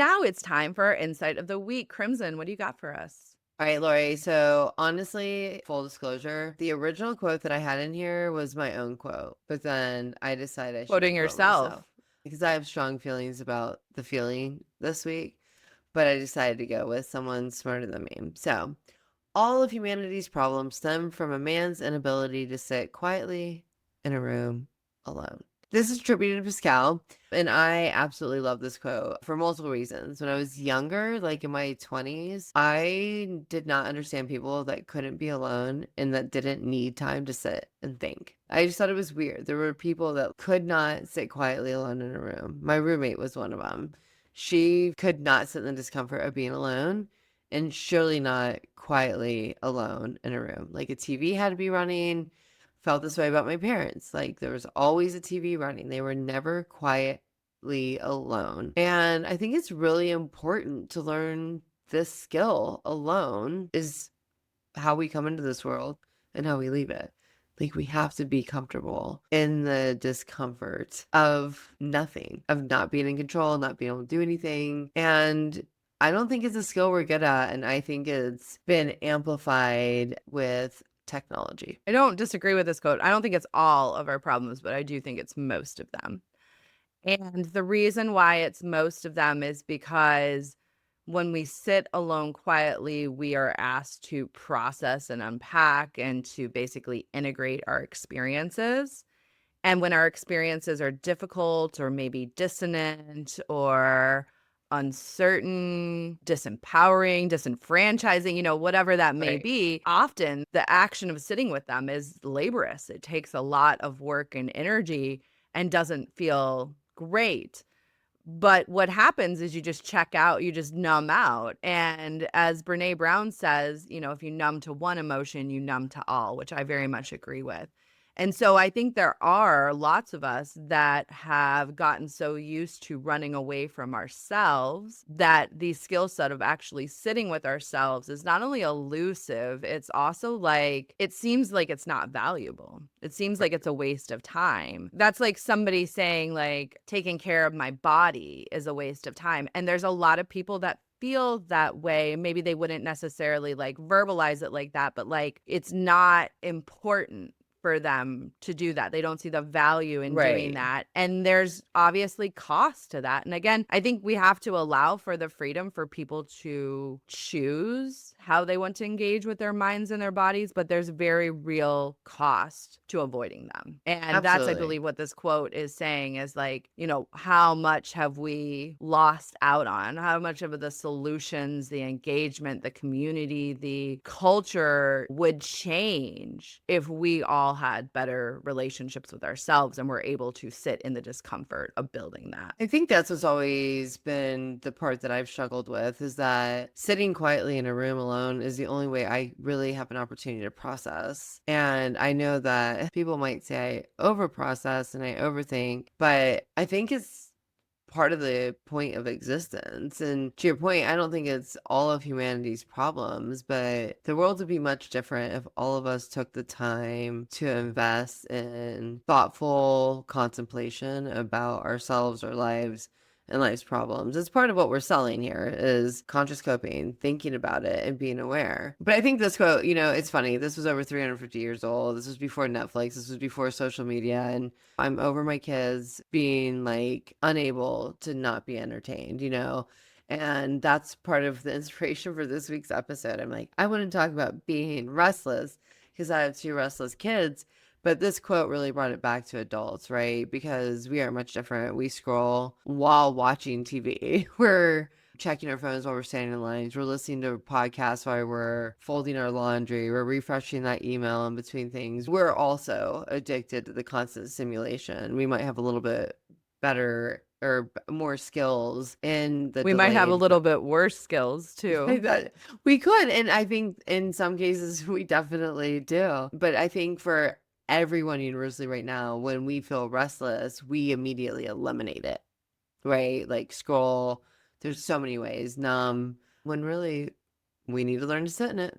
Now it's time for our insight of the week. Crimson, what do you got for us? All right, Lori. So honestly, full disclosure, the original quote that I had in here was my own quote, but then I decided I should Quoting quote myself yourself. because I have strong feelings about the feeling this week, but I decided to go with someone smarter than me. So, all of humanity's problems stem from a man's inability to sit quietly in a room alone. This is attributed to Pascal, and I absolutely love this quote for multiple reasons. When I was younger, like in my 20s, I did not understand people that couldn't be alone and that didn't need time to sit and think. I just thought it was weird. There were people that could not sit quietly alone in a room. My roommate was one of them. She could not sit in the discomfort of being alone and surely not quietly alone in a room. Like a TV had to be running. Felt this way about my parents. Like there was always a TV running. They were never quietly alone. And I think it's really important to learn this skill alone is how we come into this world and how we leave it. Like we have to be comfortable in the discomfort of nothing, of not being in control, not being able to do anything. And I don't think it's a skill we're good at. And I think it's been amplified with technology. I don't disagree with this quote. I don't think it's all of our problems, but I do think it's most of them. And the reason why it's most of them is because when we sit alone quietly, we are asked to process and unpack and to basically integrate our experiences. And when our experiences are difficult or maybe dissonant or uncertain, disempowering, disenfranchising, whatever that may Right. be, often the action of sitting with them is laborious. It takes a lot of work and energy and doesn't feel great. But what happens is you just check out, you just numb out. And as Brene Brown says, if you numb to one emotion, you numb to all, which I very much agree with. And so I think there are lots of us that have gotten so used to running away from ourselves that the skill set of actually sitting with ourselves is not only elusive, it's also like it seems like it's not valuable. It seems like it's a waste of time. That's like somebody saying, like, taking care of my body is a waste of time. And there's a lot of people that feel that way. Maybe they wouldn't necessarily like verbalize it like that, but like it's not important for them to do that. They don't see the value in doing Right. that. And there's obviously cost to that. And again, I think we have to allow for the freedom for people to choose how they want to engage with their minds and their bodies, but there's very real cost to avoiding them. And that's, I Absolutely. believe, what this quote is saying is like, how much have we lost out on? How much of the solutions, the engagement, the community, the culture would change if we all had better relationships with ourselves and were able to sit in the discomfort of building that. I think that's what's always been the part that I've struggled with is that sitting quietly in a room alone is the only way I really have an opportunity to process. And I know that people might say I over process and I overthink, but I think it's part of the point of existence. And to your point, I don't think it's all of humanity's problems, but the world would be much different if all of us took the time to invest in thoughtful contemplation about ourselves, our lives, and life's problems. It's part of what we're selling here is conscious coping, thinking about it and being aware. But I think this quote, it's funny. This was over 350 years old. This was before Netflix. This was before social media. And I'm over my kids being like unable to not be entertained. And that's part of the inspiration for this week's episode. I'm like, I want to talk about being restless because I have two restless kids. But this quote really brought it back to adults, right? Because we are much different. We scroll while watching TV. We're checking our phones while we're standing in lines. We're listening to podcasts while we're folding our laundry. We're refreshing that email in between things. We're also addicted to the constant stimulation. We might have a little bit better or more skills in the We might have a delayed little bit worse skills too. that we could. And I think in some cases we definitely do. But I think for everyone universally right now, when we feel restless, we immediately eliminate it, right? Like scroll. There's so many ways. Numb. When really we need to learn to sit in it.